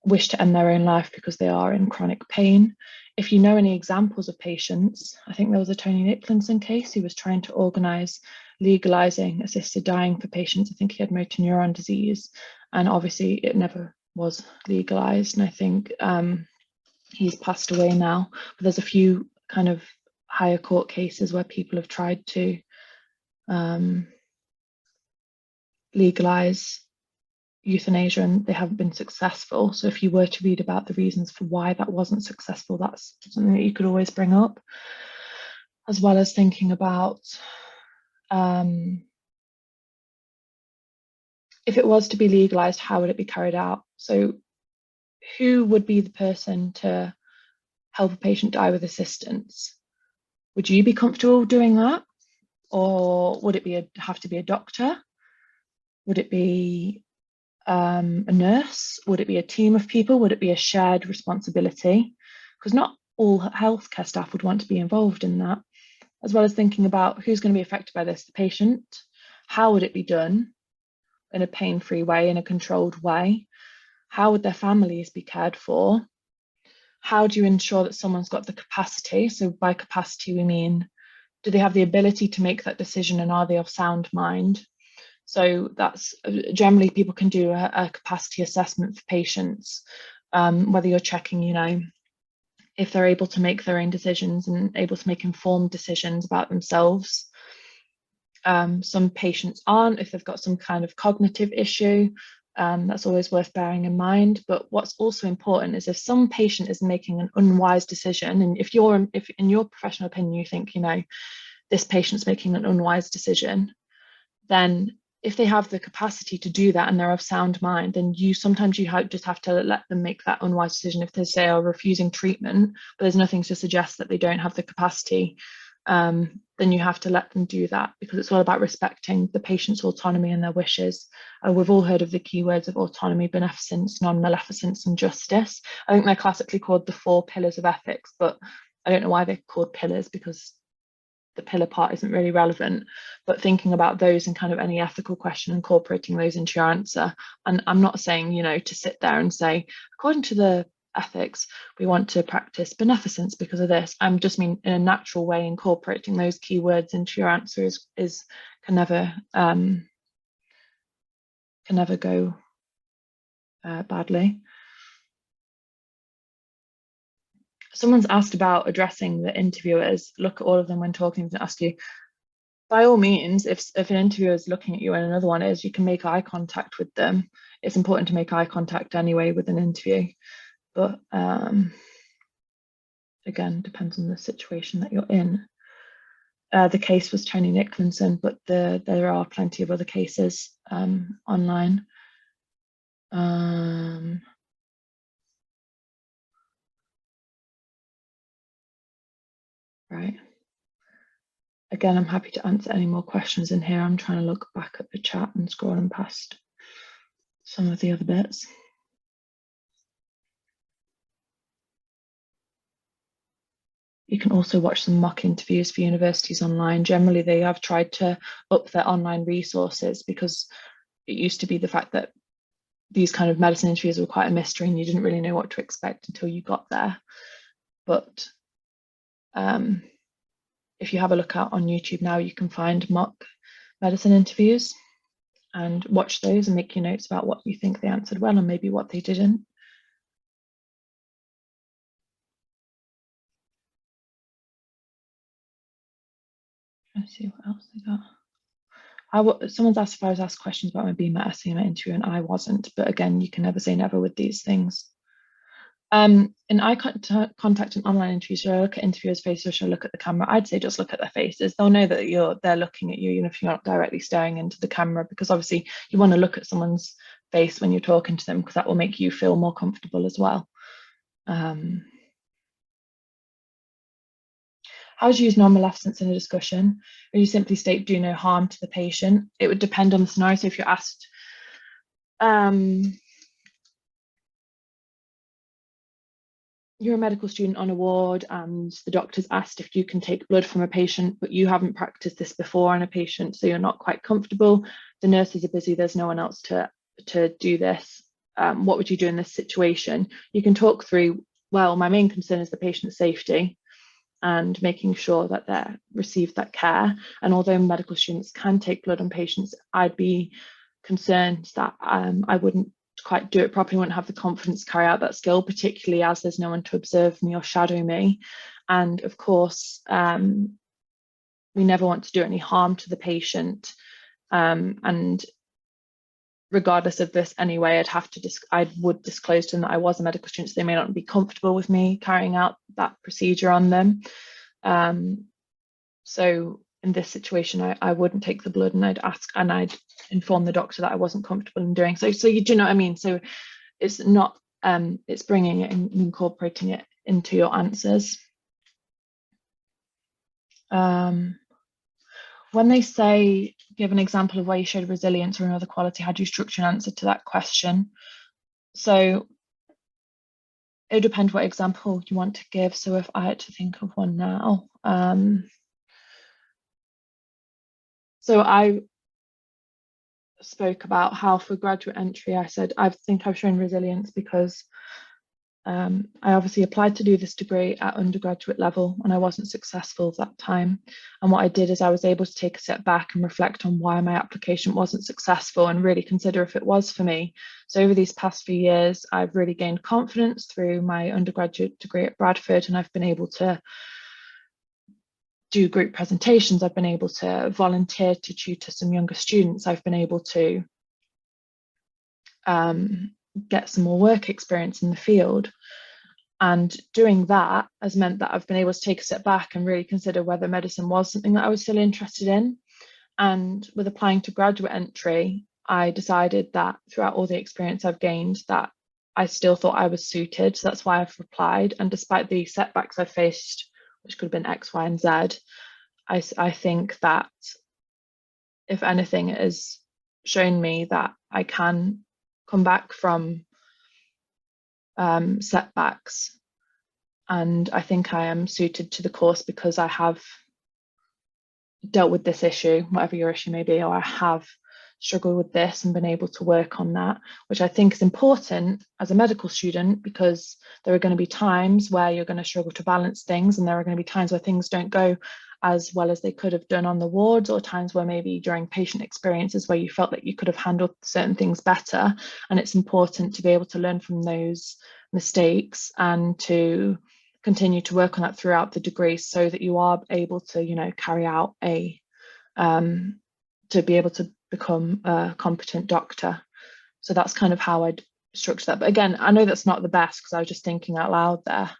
wish to end their own life because they are in chronic pain. If you know any examples of patients, I think there was a Tony Nicholson case who was trying to organise legalising assisted dying for patients. I think he had motor neuron disease, and obviously it never was legalised. And I think he's passed away now. But there's a few kind of higher court cases where people have tried to legalise euthanasia and they haven't been successful. So if you were to read about the reasons for why that wasn't successful, that's something that you could always bring up, as well as thinking about if it was to be legalized, how would it be carried out? So who would be the person to help a patient die with assistance? Would you be comfortable doing that? Or would it have to be a doctor? Would it be a nurse? Would it be a team of people? Would it be a shared responsibility? Because not all healthcare staff would want to be involved in that, as well as thinking about who's going to be affected by this, the patient. How would it be done in a pain-free way, in a controlled way? How would their families be cared for? How do you ensure that someone's got the capacity? So by capacity, we mean, do they have the ability to make that decision and are they of sound mind? So that's generally people can do a capacity assessment for patients, whether you're checking, you know, if they're able to make their own decisions and able to make informed decisions about themselves. Some patients aren't, if they've got some kind of cognitive issue, that's always worth bearing in mind. But what's also important is if some patient is making an unwise decision, and if in your professional opinion you think, you know, this patient's making an unwise decision, then if they have the capacity to do that and they're of sound mind, then sometimes you just have to let them make that unwise decision. If they say are refusing treatment, but there's nothing to suggest that they don't have the capacity, then you have to let them do that, because it's all about respecting the patient's autonomy and their wishes. We've all heard of the keywords of autonomy, beneficence, non-maleficence, and justice. I think they're classically called the 4 pillars of ethics, but I don't know why they're called pillars, because the pillar part isn't really relevant, but thinking about those and kind of any ethical question, incorporating those into your answer. And I'm not saying, you know, to sit there and say, according to the ethics, we want to practice beneficence because of this. I'm just mean in a natural way, incorporating those keywords into your answer is can never go badly. Someone's asked about addressing the interviewers. Look at all of them when talking to ask you. By all means, if an interviewer is looking at you and another one is, you can make eye contact with them. It's important to make eye contact anyway with an interview, but again, depends on the situation that you're in. The case was Tony Nicklinson, but there are plenty of other cases online. Right. Again, I'm happy to answer any more questions in here. I'm trying to look back at the chat and scrolling past some of the other bits. You can also watch some mock interviews for universities online. Generally, they have tried to up their online resources, because it used to be the fact that these kind of medicine interviews were quite a mystery and you didn't really know what to expect until you got there. But if you have a look out on YouTube now, you can find mock medicine interviews and watch those and make your notes about what you think they answered well and maybe what they didn't. Let's see what else they got. Someone's asked if I was asked questions about my BMAT essay in my interview, and I wasn't. But again, you can never say never with these things. In eye contact and online interviews, should I look at interviewers' faces or should I look at the camera? I'd say just look at their faces. They'll know that they're looking at you, even if you're not directly staring into the camera, because obviously you want to look at someone's face when you're talking to them, because that will make you feel more comfortable as well. How do you use non-maleficence in a discussion? Or you simply state do no harm to the patient? It would depend on the scenario. So if you're asked, you're a medical student on a ward and the doctor's asked if you can take blood from a patient, but you haven't practiced this before on a patient, so you're not quite comfortable. The nurses are busy, there's no one else to do this. What would you do in this situation? You can talk through, well, my main concern is the patient's safety and making sure that they receive that care. And although medical students can take blood on patients, I'd be concerned that I wouldn't quite do it properly, wouldn't have the confidence to carry out that skill, particularly as there's no one to observe me or shadow me. And of course, we never want to do any harm to the patient. And regardless of this anyway, I would disclose to them that I was a medical student, so they may not be comfortable with me carrying out that procedure on them. So in this situation, I wouldn't take the blood, and I'd inform the doctor that I wasn't comfortable in doing so. So you do know what I mean? So it's not, it's bringing it and incorporating it into your answers. When they say, give an example of where you showed resilience or another quality, how do you structure an answer to that question? So it would depend what example you want to give. So if I had to think of one now, so I spoke about how for graduate entry, I said, I think I've shown resilience because I obviously applied to do this degree at undergraduate level and I wasn't successful at that time. And what I did is I was able to take a step back and reflect on why my application wasn't successful and really consider if it was for me. So over these past few years, I've really gained confidence through my undergraduate degree at Bradford, and I've been able to do group presentations. I've been able to volunteer to tutor some younger students. I've been able to get some more work experience in the field. And doing that has meant that I've been able to take a step back and really consider whether medicine was something that I was still interested in. And with applying to graduate entry, I decided that throughout all the experience I've gained, that I still thought I was suited. So that's why I've applied. And despite the setbacks I faced, which could have been X, Y, and Z, I think that if anything, it has shown me that I can come back from setbacks, and I think I am suited to the course because I have dealt with this issue, whatever your issue may be, or I have struggled with this and been able to work on that, which I think is important as a medical student, because there are going to be times where you're going to struggle to balance things, and there are going to be times where things don't go as well as they could have done on the wards, or times where maybe during patient experiences where you felt that you could have handled certain things better. And it's important to be able to learn from those mistakes and to continue to work on that throughout the degree, so that you are able to, you know, carry out a to be able to become a competent doctor. So that's kind of how I'd structure that. But again, I know that's not the best, because I was just thinking out loud there.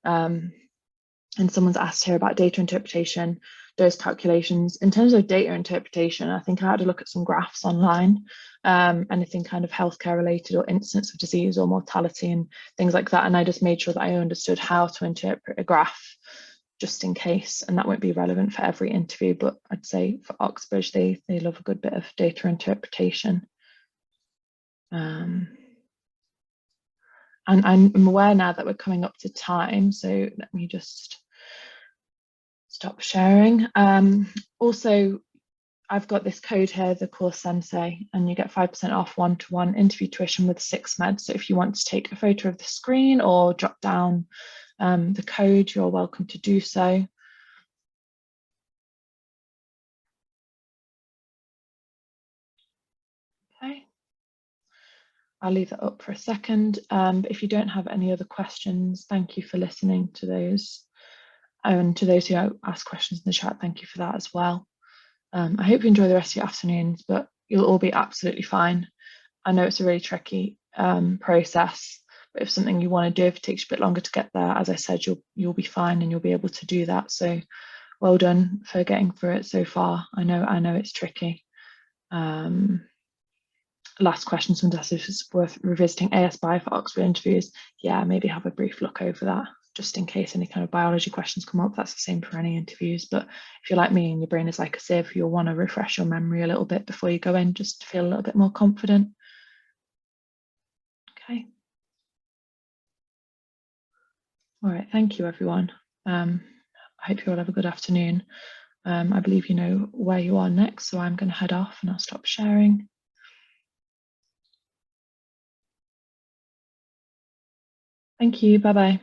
And someone's asked here about data interpretation, those calculations. In terms of data interpretation, I think I had to look at some graphs online, anything kind of healthcare related, or incidence of disease or mortality and things like that. And I just made sure that I understood how to interpret a graph, just in case. And that won't be relevant for every interview, but I'd say for Oxbridge, they love a good bit of data interpretation. And I'm aware now that we're coming up to time, so let me just stop sharing. Also, I've got this code here, the course sensei, and you get 5% off one-to-one interview tuition with SixMed. So if you want to take a photo of the screen or drop down the code, you're welcome to do so. Okay, I'll leave that up for a second. But if you don't have any other questions, thank you for listening to those. And to those who ask questions in the chat, thank you for that as well. I hope you enjoy the rest of your afternoons, but you'll all be absolutely fine. I know it's a really tricky process, but if something you want to do, if it takes you a bit longer to get there, as I said, you'll be fine and you'll be able to do that. So well done for getting through it so far. I know it's tricky. Last question, someone asked if it's worth revisiting AS-Bio for Oxford interviews. Yeah, maybe have a brief look over that, just in case any kind of biology questions come up. That's the same for any interviews. But if you're like me and your brain is like a sieve, you'll want to refresh your memory a little bit before you go in, just to feel a little bit more confident. Okay. All right, thank you, everyone. I hope you all have a good afternoon. I believe you know where you are next, so I'm going to head off and I'll stop sharing. Thank you. Bye-bye.